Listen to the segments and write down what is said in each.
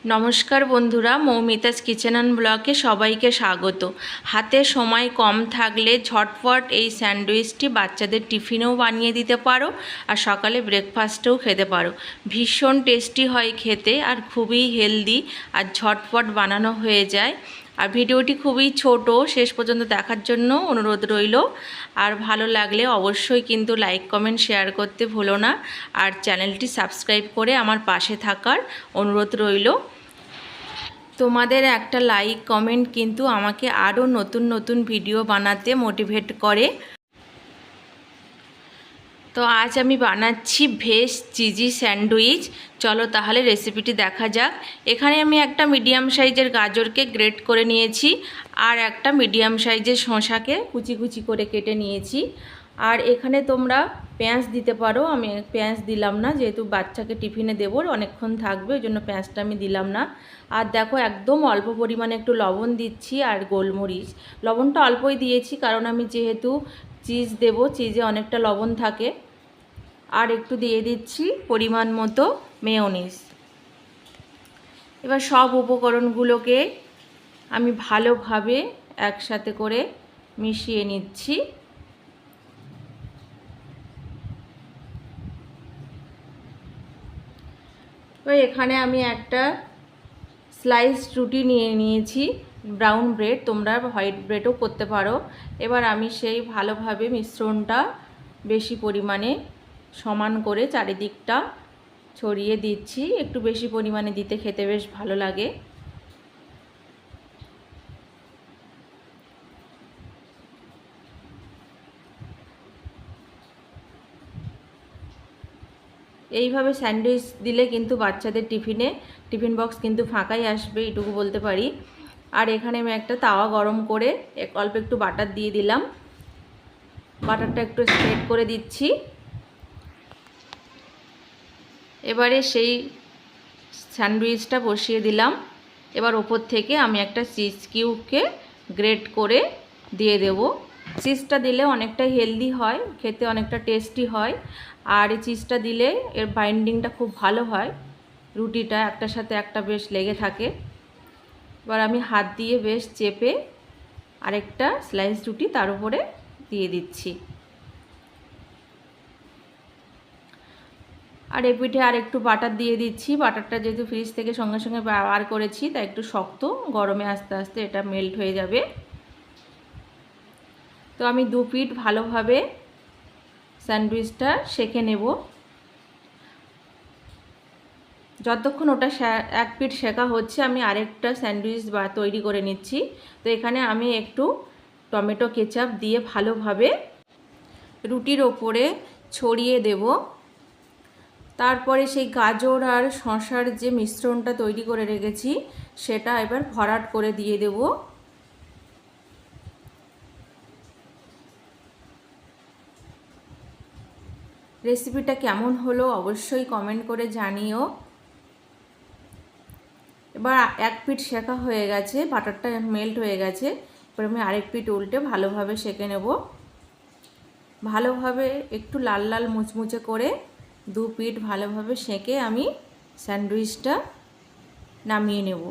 নমস্কার বন্ধুরা, Moumita's kitchen and ব্লগে সবাইকে স্বাগত। হাতে সময় কম থাকলে ঝটপট এই স্যান্ডউইচটি বাচ্চাদের টিফিনেও বানিয়ে দিতে পারো আর সকালে ব্রেকফাস্টেও খেতে পারো। ভীষণ টেস্টি হয় খেতে আর খুবই হেলদি আর ঝটপট বানানো হয়ে যায়। আর ভিডিওটি খুবই ছোট, শেষ পর্যন্ত দেখার জন্য অনুরোধ রইল। আর ভালো লাগলে অবশ্যই কিন্তু লাইক কমেন্ট শেয়ার করতে ভুলো না। আর চ্যানেলটি সাবস্ক্রাইব করে আমার পাশে থাকার অনুরোধ রইল। তোমাদের একটা লাইক কমেন্ট কিন্তু আমাকে আরও নতুন নতুন ভিডিও বানাতে মোটিভেট করে। তো আজ আমি বানাচ্ছি ভেজ চিজি স্যান্ডউইচ। চলো তাহলে রেসিপিটি দেখা যাক। এখানে আমি একটা মিডিয়াম সাইজের গাজরকে গ্রেট করে নিয়েছি আর একটা মিডিয়াম সাইজের শসাকে কুচি কুচি করে কেটে নিয়েছি। আর এখানে তোমরা পেঁয়াজ দিতে পারো, আমি পেঁয়াজ দিলাম না, যেহেতু বাচ্চাকে টিফিনে দেবো, অনেকক্ষণ থাকবে, ওই জন্য পেঁয়াজটা আমি দিলাম না। আর দেখো একদম অল্প পরিমাণে একটু লবণ দিচ্ছি আর গোলমরিচ। লবণটা অল্পই দিয়েছি কারণ আমি যেহেতু চিজ দেব, চিজে অনেকটা লবণ থাকে। আর একটু দিয়ে দিচ্ছি পরিমাণ মতো মেয়োনিজ। এবার সব উপকরণগুলোকে আমি ভালোভাবে একসাথে করে মিশিয়ে নিচ্ছি। তো এখানে আমি একটা স্লাইস রুটি নিয়ে নিয়েছি, ব্রাউন ব্রেড, তোমরা হোয়াইট ব্রেডও করতে পারো। এবার আমি সেই ভালোভাবে মিশ্রণটা বেশি পরিমাণে সমান করে চারিদিকটা ছড়িয়ে দিচ্ছি। একটু বেশি পরিমাণে দিতে খেতে বেশ ভালো লাগে। এইভাবে স্যান্ডউইচ দিলে কিন্তু বাচ্চাদের টিফিন বক্স কিন্তু ফাঁকাই আসবে, এটুকু বলতে পারি। আর এখানে আমি একটা তাওয়া গরম করে অল্প একটু বাটার দিয়ে দিলাম। বাটারটা একটু স্প্রেড করে দিচ্ছি। এবারে সেই স্যান্ডউইচটা বসিয়ে দিলাম। এবার ওপর থেকে আমি একটা চিজ কিউবকে গ্রেট করে দিয়ে দেব। চিজটা দিলে অনেকটা হেলদি হয়, খেতে অনেকটা টেস্টি হয়। আর এই চিজটা দিলে এর বাইন্ডিংটা খুব ভালো হয়, রুটিটা একটার সাথে একটা বেশ লেগে থাকে। এবার আমি হাত দিয়ে বেশ চেপে আরেকটা স্লাইস রুটি তার উপরে দিয়ে দিচ্ছি। আর এই পিঠে আর একটু বাটার দিয়ে দিচ্ছি। বাটারটা যেহেতু ফ্রিজ থেকে সঙ্গে সঙ্গে বার করেছি তাই একটু শক্ত, গরমে আস্তে আস্তে এটা মেল্ট হয়ে যাবে। তো আমি দু পিঠ ভালোভাবে স্যান্ডউইচটা সেঁকে নেব। যতক্ষণ ওটা এক পিঠ সেঁকা হচ্ছে আমি আরেকটা স্যান্ডউইচ তৈরি করে নিচ্ছি। তো এখানে আমি একটু টমেটো কেচাপ দিয়ে ভালোভাবে রুটির ওপরে ছড়িয়ে দেব। তারপরে সেই গাজর আর শসার যে মিশ্রণটা তৈরি করে রেখেছি সেটা এবার ভরাট করে দিয়ে দেব। রেসিপিটা কেমন হলো অবশ্যই কমেন্ট করে জানিও। এবার এক পিঠ সেঁকা হয়ে গেছে, বাটারটা মেল্ট হয়ে গেছে। এবার আমি আরেক পিঠ উল্টে ভালোভাবে সেঁকে নেব। ভালোভাবে একটু লাল লাল মুচমুচে করে দু পিঠ ভালোভাবে সেঁকে আমি স্যান্ডউইচটা নামিয়ে নেব।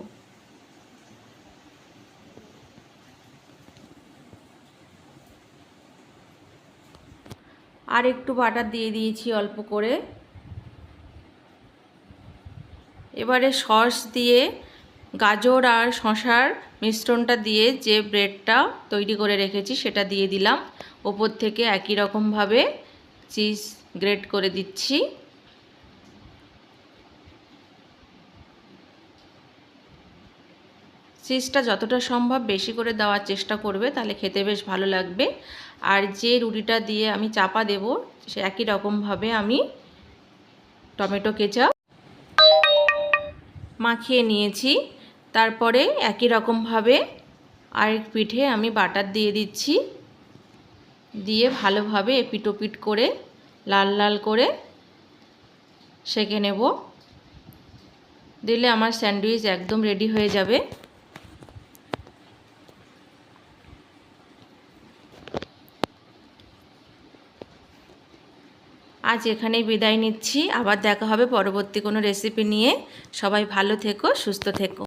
আর একটু বাটার দিয়ে দিয়েছি অল্প করে। এবারে সস দিয়ে গাজর আর শসার মিশ্রণটা দিয়ে যে ব্রেডটা তৈরি করে রেখেছি সেটা দিয়ে দিলাম। ওপর থেকে একই রকমভাবে চিজ গ্রেট করে দিচ্ছি। চিজটা যতটা সম্ভব বেশি করে দেওয়ার চেষ্টা করবে, তাহলে খেতে বেশ ভালো লাগবে। আর যে রুটিটা দিয়ে আমি চাপা দেব সে একই রকমভাবে আমি টমেটো কেচাপ মাখিয়ে নিয়েছি। তারপরে একই রকমভাবে আরেক পিঠে আমি বাটার দিয়ে দিচ্ছি, দিয়ে ভালোভাবে এপিট ওপিট করে লাল লাল করে সেঁকে নেব। দিলে আমার স্যান্ডউইচ একদম রেডি হয়ে যাবে। আজ আজ এখানেই বিদায় নিচ্ছি। আবার দেখা হবে পরবর্তী কোনো রেসিপি নিয়ে। সবাই ভালো থেকো, সুস্থ থেকো।